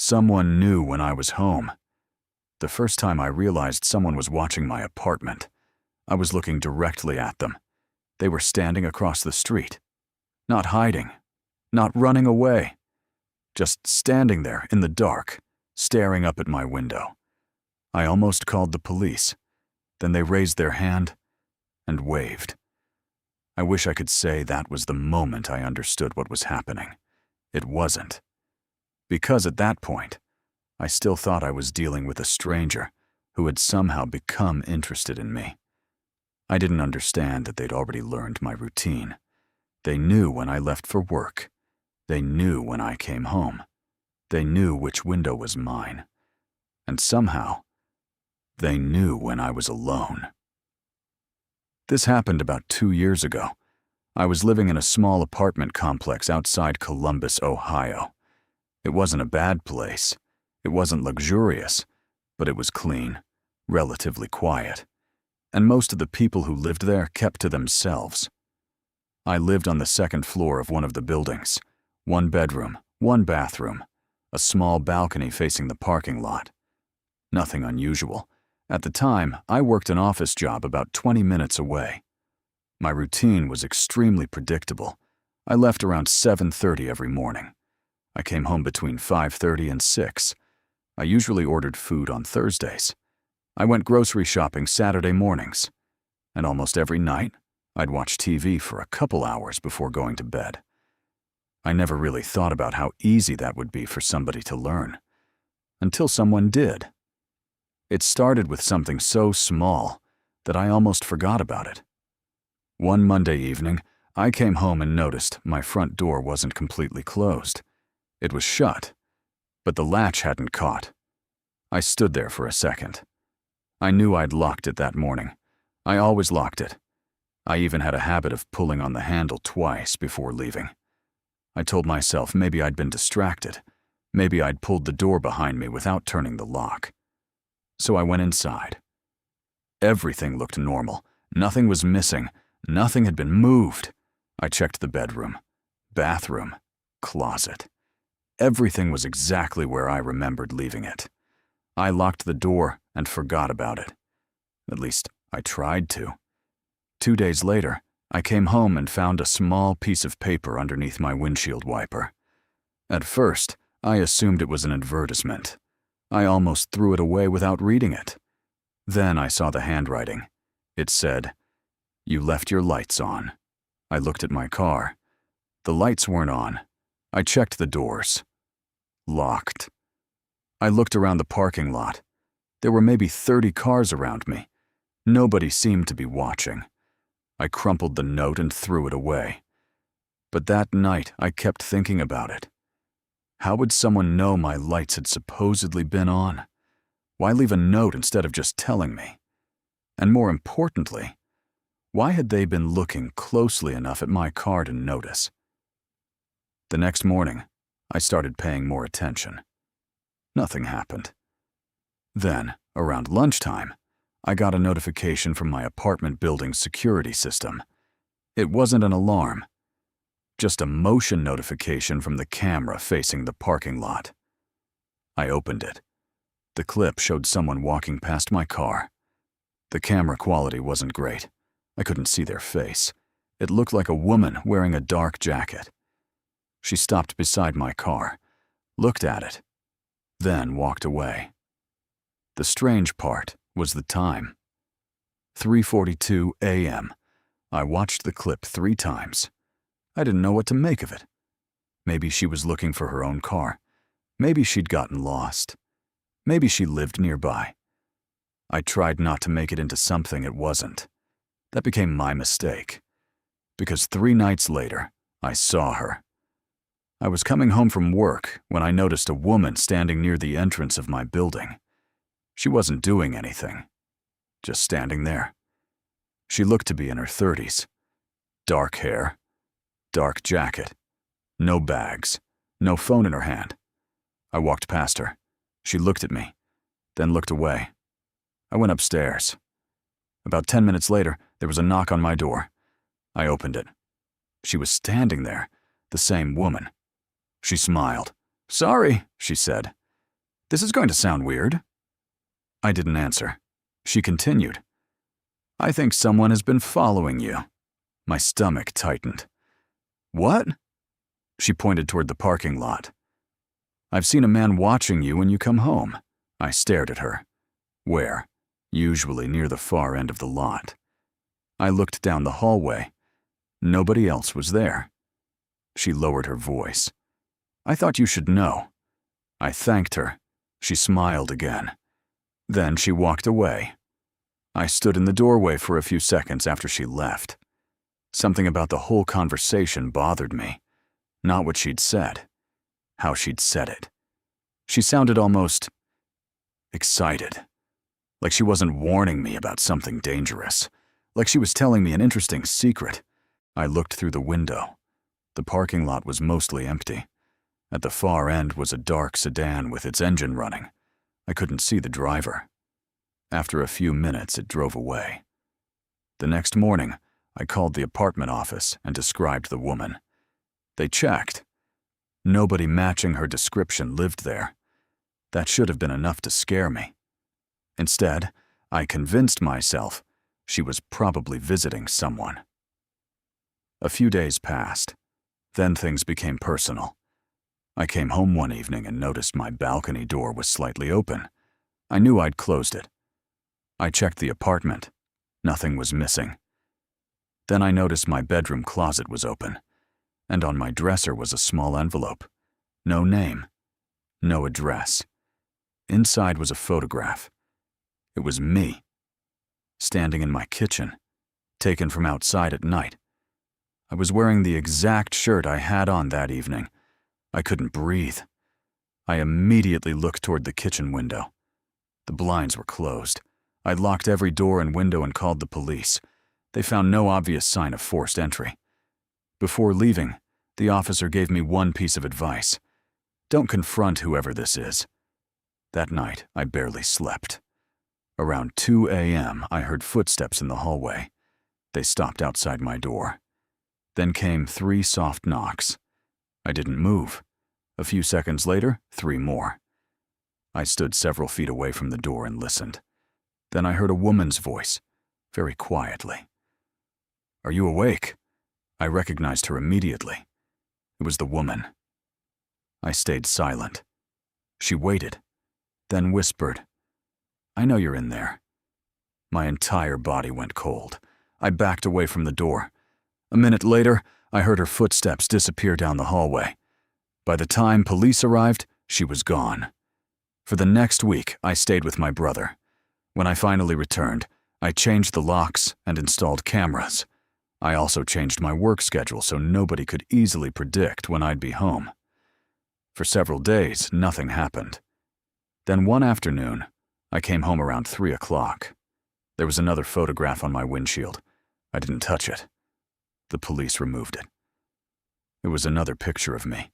Someone knew when I was home. The first time I realized someone was watching my apartment, I was looking directly at them. They were standing across the street. Not hiding. Not running away. Just standing there in the dark, staring up at my window. I almost called the police. Then they raised their hand and waved. I wish I could say that was the moment I understood what was happening. It wasn't. Because at that point, I still thought I was dealing with a stranger who had somehow become interested in me. I didn't understand that they'd already learned my routine. They knew when I left for work. They knew when I came home. They knew which window was mine. And somehow, they knew when I was alone. This happened about 2 years ago. I was living in a small apartment complex outside Columbus, Ohio. It wasn't a bad place. It wasn't luxurious, but it was clean, relatively quiet. And most of the people who lived there kept to themselves. I lived on the second floor of one of the buildings. 1 bedroom, 1 bathroom, a small balcony facing the parking lot. Nothing unusual. At the time, I worked an office job about 20 minutes away. My routine was extremely predictable. I left around 7:30 every morning. I came home between 5:30 and 6. I usually ordered food on Thursdays. I went grocery shopping Saturday mornings. And almost every night, I'd watch TV for a couple hours before going to bed. I never really thought about how easy that would be for somebody to learn. Until someone did. It started with something so small that I almost forgot about it. One Monday evening, I came home and noticed my front door wasn't completely closed. It was shut, but the latch hadn't caught. I stood there for a second. I knew I'd locked it that morning. I always locked it. I even had a habit of pulling on the handle twice before leaving. I told myself maybe I'd been distracted. Maybe I'd pulled the door behind me without turning the lock. So I went inside. Everything looked normal. Nothing was missing. Nothing had been moved. I checked the bedroom, bathroom, closet. Everything was exactly where I remembered leaving it. I locked the door and forgot about it. At least, I tried to. 2 days later, I came home and found a small piece of paper underneath my windshield wiper. At first, I assumed it was an advertisement. I almost threw it away without reading it. Then I saw the handwriting. It said, "You left your lights on." I looked at my car. The lights weren't on. I checked the doors. Locked. I looked around the parking lot. There were maybe 30 cars around me. Nobody seemed to be watching. I crumpled the note and threw it away. But that night, I kept thinking about it. How would someone know my lights had supposedly been on? Why leave a note instead of just telling me? And more importantly, why had they been looking closely enough at my car to notice? The next morning, I started paying more attention. Nothing happened. Then, around lunchtime, I got a notification from my apartment building's security system. It wasn't an alarm, just a motion notification from the camera facing the parking lot. I opened it. The clip showed someone walking past my car. The camera quality wasn't great. I couldn't see their face. It looked like a woman wearing a dark jacket. She stopped beside my car, looked at it, then walked away. The strange part was the time. 3:42 a.m. I watched the clip 3 times. I didn't know what to make of it. Maybe she was looking for her own car. Maybe she'd gotten lost. Maybe she lived nearby. I tried not to make it into something it wasn't. That became my mistake. Because 3 nights later, I saw her. I was coming home from work when I noticed a woman standing near the entrance of my building. She wasn't doing anything, just standing there. She looked to be in her 30s. Dark hair, dark jacket, no bags, no phone in her hand. I walked past her. She looked at me, then looked away. I went upstairs. About 10 minutes later, there was a knock on my door. I opened it. She was standing there, the same woman. She smiled. "Sorry," she said. This is going to sound weird. I didn't answer. She continued. I think someone has been following you. My stomach tightened. What? She pointed toward the parking lot. I've seen a man watching you when you come home. I stared at her. Where? Usually near the far end of the lot. I looked down the hallway. Nobody else was there. She lowered her voice. I thought you should know. I thanked her. She smiled again. Then she walked away. I stood in the doorway for a few seconds after she left. Something about the whole conversation bothered me. Not what she'd said. How she'd said it. She sounded almost excited. Like she wasn't warning me about something dangerous. Like she was telling me an interesting secret. I looked through the window. The parking lot was mostly empty. At the far end was a dark sedan with its engine running. I couldn't see the driver. After a few minutes, it drove away. The next morning, I called the apartment office and described the woman. They checked. Nobody matching her description lived there. That should have been enough to scare me. Instead, I convinced myself she was probably visiting someone. A few days passed. Then things became personal. I came home one evening and noticed my balcony door was slightly open. I knew I'd closed it. I checked the apartment. Nothing was missing. Then I noticed my bedroom closet was open, and on my dresser was a small envelope. No name. No address. Inside was a photograph. It was me, standing in my kitchen, taken from outside at night. I was wearing the exact shirt I had on that evening. I couldn't breathe. I immediately looked toward the kitchen window. The blinds were closed. I locked every door and window and called the police. They found no obvious sign of forced entry. Before leaving, the officer gave me one piece of advice. Don't confront whoever this is. That night, I barely slept. Around 2 a.m., I heard footsteps in the hallway. They stopped outside my door. Then came 3 soft knocks. I didn't move. A few seconds later, 3 more. I stood several feet away from the door and listened. Then I heard a woman's voice, very quietly. Are you awake? I recognized her immediately. It was the woman. I stayed silent. She waited, then whispered, I know you're in there. My entire body went cold. I backed away from the door. A minute later, I heard her footsteps disappear down the hallway. By the time police arrived, she was gone. For the next week, I stayed with my brother. When I finally returned, I changed the locks and installed cameras. I also changed my work schedule so nobody could easily predict when I'd be home. For several days, nothing happened. Then one afternoon, I came home around 3 o'clock. There was another photograph on my windshield. I didn't touch it. The police removed it. It was another picture of me.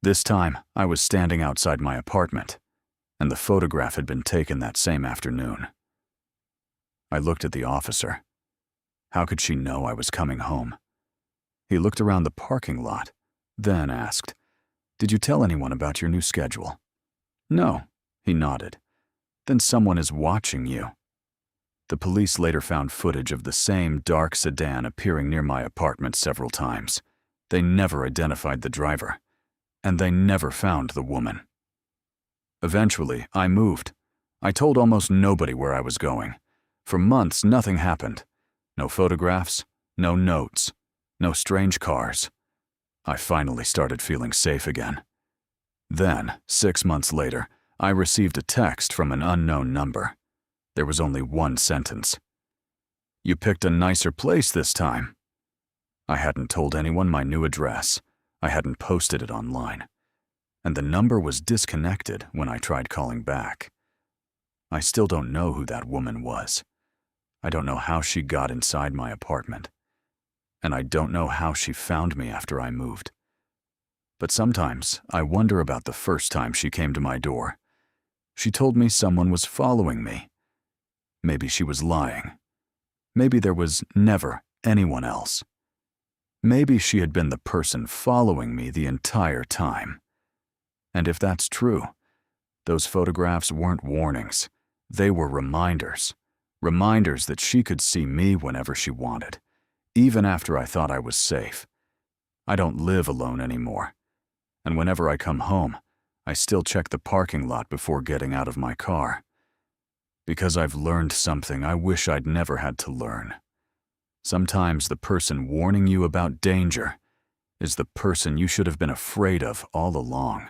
This time, I was standing outside my apartment, and the photograph had been taken that same afternoon. I looked at the officer. How could she know I was coming home? He looked around the parking lot, then asked, Did you tell anyone about your new schedule? No, he nodded. Then someone is watching you. The police later found footage of the same dark sedan appearing near my apartment several times. They never identified the driver, and they never found the woman. Eventually, I moved. I told almost nobody where I was going. For months, nothing happened. No photographs, no notes, no strange cars. I finally started feeling safe again. Then, 6 months later, I received a text from an unknown number. There was only one sentence. You picked a nicer place this time. I hadn't told anyone my new address. I hadn't posted it online. And the number was disconnected when I tried calling back. I still don't know who that woman was. I don't know how she got inside my apartment. And I don't know how she found me after I moved. But sometimes I wonder about the first time she came to my door. She told me someone was following me. Maybe she was lying. Maybe there was never anyone else. Maybe she had been the person following me the entire time. And if that's true, Those photographs weren't warnings. They were reminders. Reminders that she could see me whenever she wanted, even after I thought I was safe. I don't live alone anymore. And whenever I come home, I still check the parking lot before getting out of my car. Because I've learned something I wish I'd never had to learn. Sometimes the person warning you about danger is the person you should have been afraid of all along.